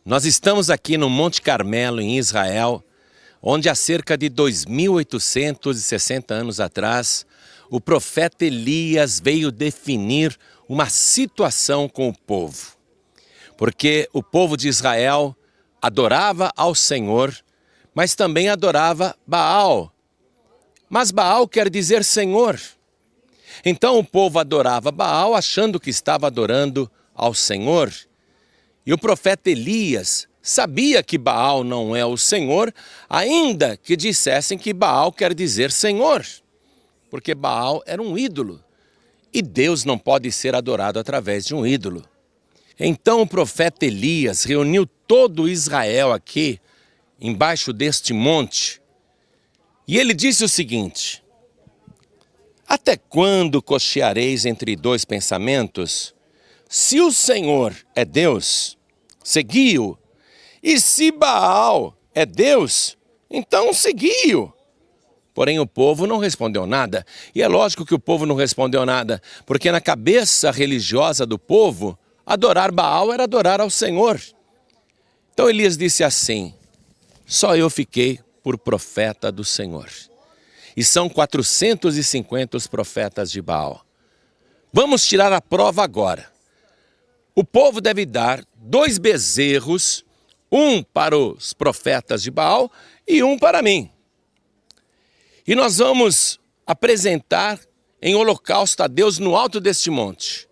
Nós estamos aqui no Monte Carmelo, em Israel, onde há cerca de 2.860 anos atrás, o profeta Elias veio definir uma situação com o povo. Porque o povo de Israel adorava ao Senhor, mas também adorava Baal. Mas Baal quer dizer Senhor. Então o povo adorava Baal achando que estava adorando ao Senhor. E o profeta Elias sabia que Baal não é o Senhor, ainda que dissessem que Baal quer dizer Senhor. Porque Baal era um ídolo. E Deus não pode ser adorado através de um ídolo. Então o profeta Elias reuniu todo Israel aqui, embaixo deste monte. E ele disse o seguinte: até quando cocheareis entre dois pensamentos? Se o Senhor é Deus, segui-o. E se Baal é Deus, então segui-o. Porém o povo não respondeu nada. E é lógico que o povo não respondeu nada, porque na cabeça religiosa do povo, adorar Baal era adorar ao Senhor. Então Elias disse assim: só eu fiquei por profeta do Senhor. E são 450 os profetas de Baal. Vamos tirar a prova agora. O povo deve dar 2 bezerros, um para os profetas de Baal e um para mim. E nós vamos apresentar em holocausto a Deus no alto deste monte.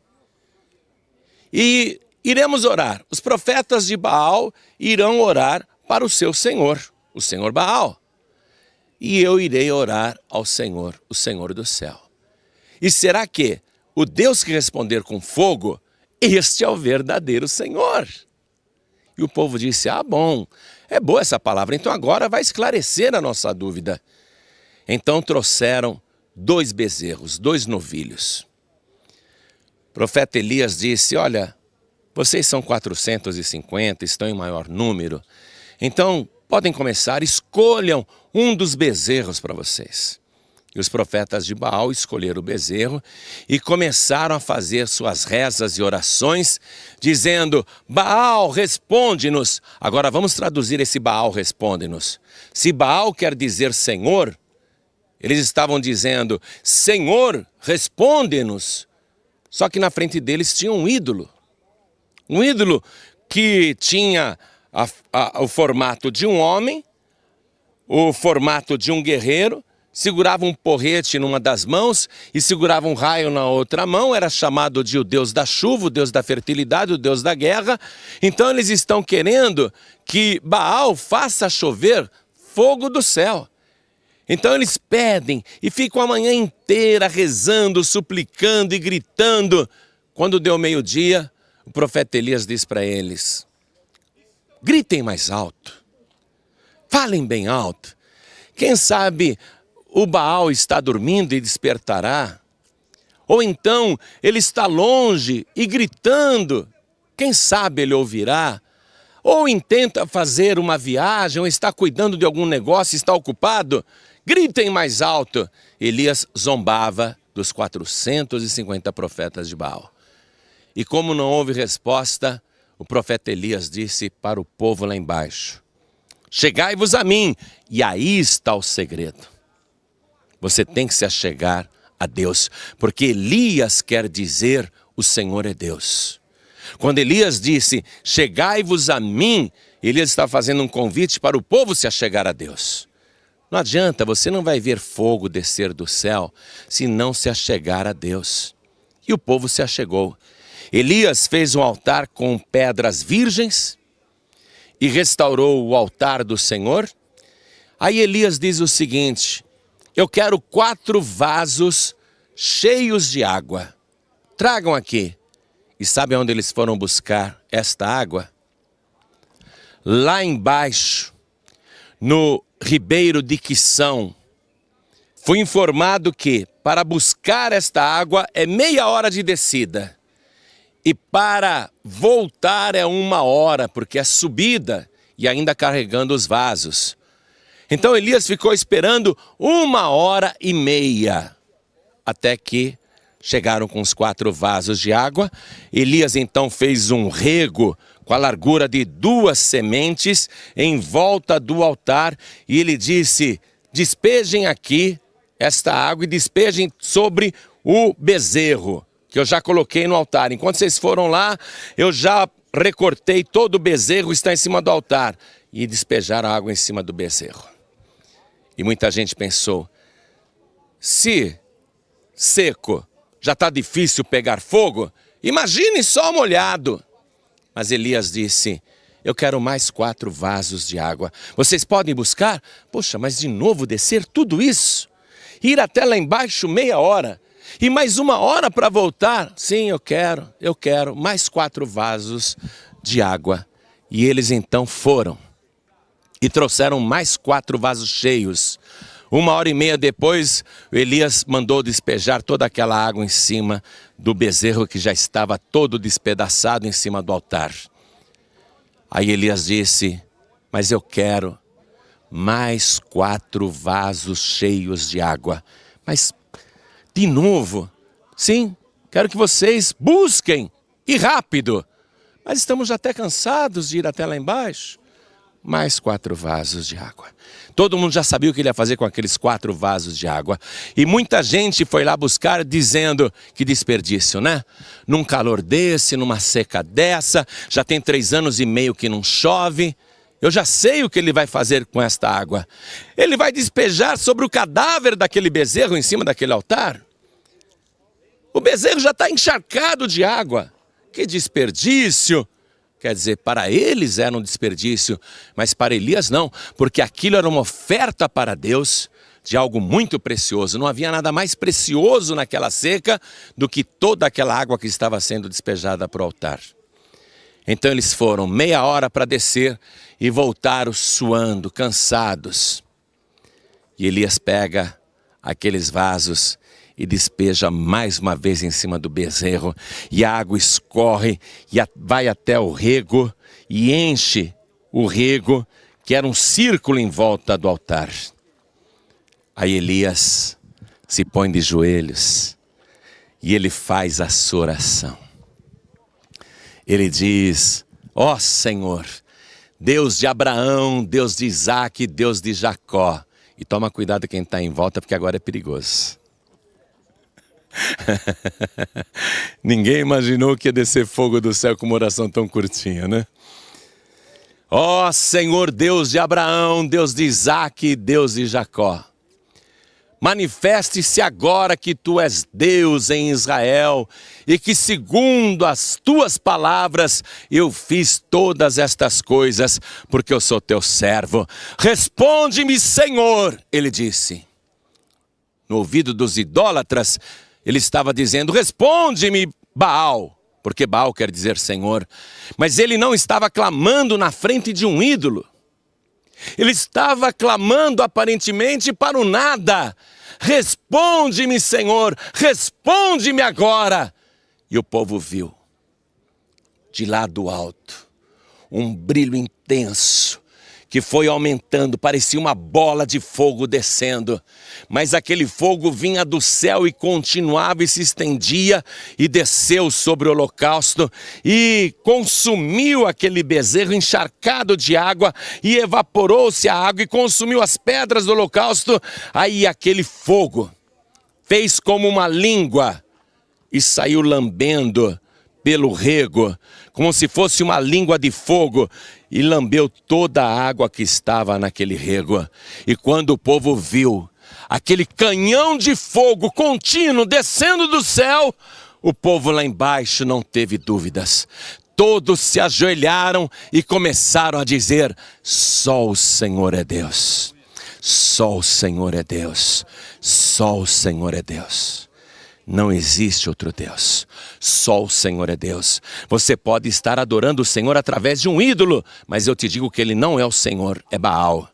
E iremos orar. Os profetas de Baal irão orar para o seu Senhor, o Senhor Baal. E eu irei orar ao Senhor, o Senhor do céu. E será que o Deus que responder com fogo, este é o verdadeiro Senhor? E o povo disse: ah, bom, é boa essa palavra, então agora vai esclarecer a nossa dúvida. Então trouxeram 2 bezerros, 2 novilhos. O profeta Elias disse: olha, vocês são 450, estão em maior número, então podem começar, escolham um dos bezerros para vocês. E os profetas de Baal escolheram o bezerro e começaram a fazer suas rezas e orações, dizendo: Baal, responde-nos. Agora vamos traduzir esse Baal, responde-nos. Se Baal quer dizer Senhor, eles estavam dizendo: Senhor, responde-nos. Só que na frente deles tinha um ídolo. Um ídolo que tinha o formato de um homem, o formato de um guerreiro, segurava um porrete numa das mãos e segurava um raio na outra mão, era chamado de o Deus da chuva, o Deus da fertilidade, o Deus da guerra. Então eles estão querendo que Baal faça chover fogo do céu. Então eles pedem e ficam a manhã inteira rezando, suplicando e gritando. Quando deu meio-dia, o profeta Elias diz para eles: gritem mais alto, falem bem alto. Quem sabe o Baal está dormindo e despertará? Ou então ele está longe e gritando, quem sabe ele ouvirá? Ou intenta fazer uma viagem, ou está cuidando de algum negócio, está ocupado? Gritem mais alto. Elias zombava dos 450 profetas de Baal. E como não houve resposta, o profeta Elias disse para o povo lá embaixo: chegai-vos a mim. E aí está o segredo. Você tem que se achegar a Deus, porque Elias quer dizer o Senhor é Deus. Quando Elias disse chegai-vos a mim, Elias está fazendo um convite para o povo se achegar a Deus. Não adianta, você não vai ver fogo descer do céu se não se achegar a Deus. E o povo se achegou. Elias fez um altar com pedras virgens e restaurou o altar do Senhor. Aí Elias diz o seguinte: eu quero 4 vasos cheios de água. Tragam aqui. E sabe onde eles foram buscar esta água? Lá embaixo, no ribeiro de Quissão. Fui informado que para buscar esta água é meia hora de descida. E para voltar é 1 hora, porque é subida e ainda carregando os vasos. Então Elias ficou esperando 1h30, até que chegaram com os 4 vasos de água. Elias então fez um rego com a largura de 2 sementes em volta do altar, e ele disse: despejem aqui esta água e despejem sobre o bezerro, que eu já coloquei no altar. Enquanto vocês foram lá, eu já recortei todo o bezerro, está em cima do altar. E despejaram água em cima do bezerro. E muita gente pensou: se seco já está difícil pegar fogo, imagine só molhado. Mas Elias disse: eu quero mais 4 vasos de água. Vocês podem buscar? Poxa, mas de novo descer tudo isso? Ir até lá embaixo meia hora? E mais 1 hora para voltar? Sim, eu quero mais 4 vasos de água. E eles então foram e trouxeram mais 4 vasos cheios. 1h30 depois, Elias mandou despejar toda aquela água em cima do bezerro que já estava todo despedaçado em cima do altar. Aí Elias disse: mas eu quero mais 4 vasos cheios de água. Mas, de novo, sim, quero que vocês busquem, e rápido. Mas estamos até cansados de ir até lá embaixo. Mais 4 vasos de água. Todo mundo já sabia o que ele ia fazer com aqueles 4 vasos de água. E muita gente foi lá buscar dizendo: que desperdício, né? Num calor desse, numa seca dessa, já tem 3 anos e meio que não chove. Eu já sei o que ele vai fazer com esta água. Ele vai despejar sobre o cadáver daquele bezerro em cima daquele altar. O bezerro já está encharcado de água. Que desperdício! Quer dizer, para eles era um desperdício, mas para Elias não, porque aquilo era uma oferta para Deus de algo muito precioso. Não havia nada mais precioso naquela seca do que toda aquela água que estava sendo despejada para o altar. Então eles foram meia hora para descer e voltaram suando, cansados. E Elias pega aqueles vasos e despeja mais uma vez em cima do bezerro, e a água escorre e vai até o rego e enche o rego, que era um círculo em volta do altar. Aí Elias se põe de joelhos e ele faz a sua oração. Ele diz: ó Senhor, Deus de Abraão, Deus de Isaac, Deus de Jacó. E toma cuidado quem está em volta, porque agora é perigoso. Ninguém imaginou que ia descer fogo do céu com uma oração tão curtinha, né? Ó Senhor, Deus de Abraão, Deus de Isaac, Deus de Jacó, manifeste-se agora que tu és Deus em Israel e que segundo as tuas palavras eu fiz todas estas coisas, porque eu sou teu servo. Responde-me, Senhor, ele disse. No ouvido dos idólatras, ele estava dizendo: responde-me, Baal, porque Baal quer dizer Senhor. Mas ele não estava clamando na frente de um ídolo. Ele estava clamando aparentemente para o nada. Responde-me, Senhor, responde-me agora. E o povo viu, de lá do alto, um brilho intenso, que foi aumentando, parecia uma bola de fogo descendo. Mas aquele fogo vinha do céu e continuava e se estendia e desceu sobre o holocausto e consumiu aquele bezerro encharcado de água e evaporou-se a água e consumiu as pedras do holocausto. Aí aquele fogo fez como uma língua e saiu lambendo pelo rego, como se fosse uma língua de fogo, e lambeu toda a água que estava naquele rego. E quando o povo viu aquele canhão de fogo contínuo descendo do céu, o povo lá embaixo não teve dúvidas. Todos se ajoelharam e começaram a dizer: só o Senhor é Deus, só o Senhor é Deus, só o Senhor é Deus. Não existe outro Deus, só o Senhor é Deus. Você pode estar adorando o Senhor através de um ídolo, mas eu te digo que ele não é o Senhor, é Baal.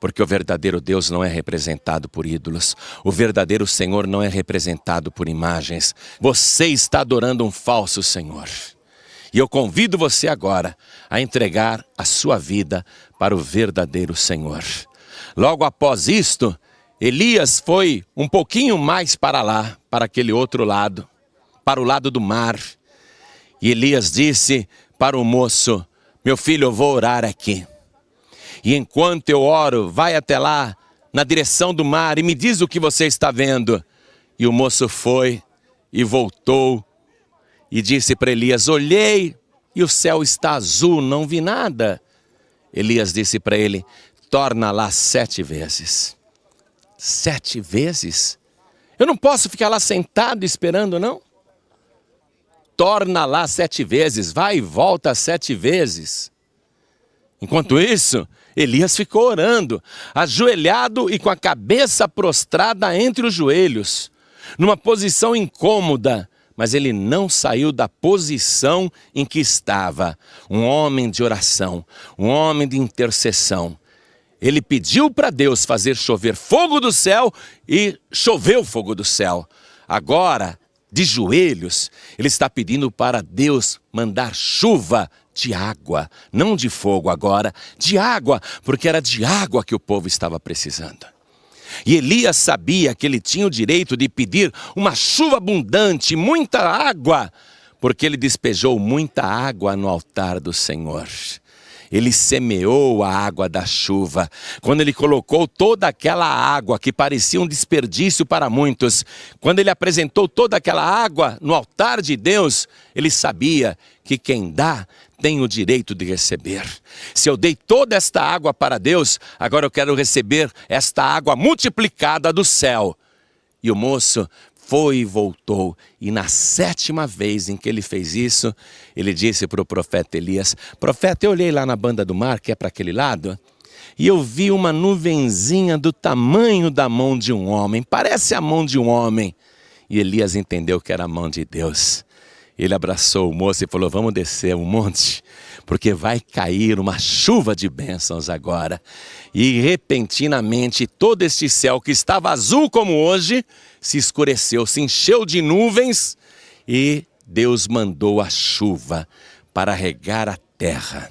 Porque o verdadeiro Deus não é representado por ídolos. O verdadeiro Senhor não é representado por imagens. Você está adorando um falso Senhor. E eu convido você agora a entregar a sua vida para o verdadeiro Senhor. Logo após isto, Elias foi um pouquinho mais para lá, para aquele outro lado, para o lado do mar. E Elias disse para o moço: meu filho, eu vou orar aqui. E enquanto eu oro, vai até lá, na direção do mar, e me diz o que você está vendo. E o moço foi e voltou e disse para Elias, olhei e o céu está azul, não vi nada. Elias disse para ele, torna lá 7 vezes. 7 vezes? Eu não posso ficar lá sentado esperando, não? Torna lá 7 vezes, vai e volta 7 vezes. Enquanto isso, Elias ficou orando, ajoelhado e com a cabeça prostrada entre os joelhos, numa posição incômoda, mas ele não saiu da posição em que estava. Um homem de oração, um homem de intercessão. Ele pediu para Deus fazer chover fogo do céu e choveu fogo do céu. Agora, de joelhos, ele está pedindo para Deus mandar chuva de água, não de fogo agora, de água, porque era de água que o povo estava precisando. E Elias sabia que ele tinha o direito de pedir uma chuva abundante, muita água, porque ele despejou muita água no altar do Senhor. Ele semeou a água da chuva. Quando ele colocou toda aquela água que parecia um desperdício para muitos, quando ele apresentou toda aquela água no altar de Deus, ele sabia que quem dá tem o direito de receber. Se eu dei toda esta água para Deus, agora eu quero receber esta água multiplicada do céu. E o moço foi e voltou, e na 7ª vez em que ele fez isso, ele disse para o profeta Elias, profeta, eu olhei lá na banda do mar, que é para aquele lado, e eu vi uma nuvenzinha do tamanho da mão de um homem, parece a mão de um homem. E Elias entendeu que era a mão de Deus. Ele abraçou o moço e falou, vamos descer o monte, porque vai cair uma chuva de bênçãos agora. E repentinamente todo este céu que estava azul como hoje, se escureceu, se encheu de nuvens e Deus mandou a chuva para regar a terra,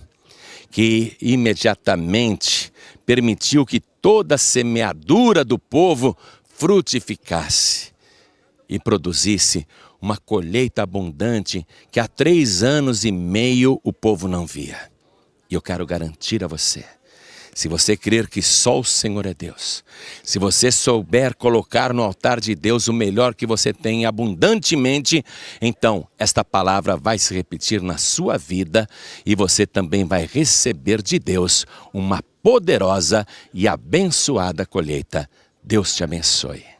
que imediatamente permitiu que toda a semeadura do povo frutificasse e produzisse uma colheita abundante que há 3 anos e meio o povo não via. E eu quero garantir a você, se você crer que só o Senhor é Deus, se você souber colocar no altar de Deus o melhor que você tem abundantemente, então esta palavra vai se repetir na sua vida e você também vai receber de Deus uma poderosa e abençoada colheita. Deus te abençoe.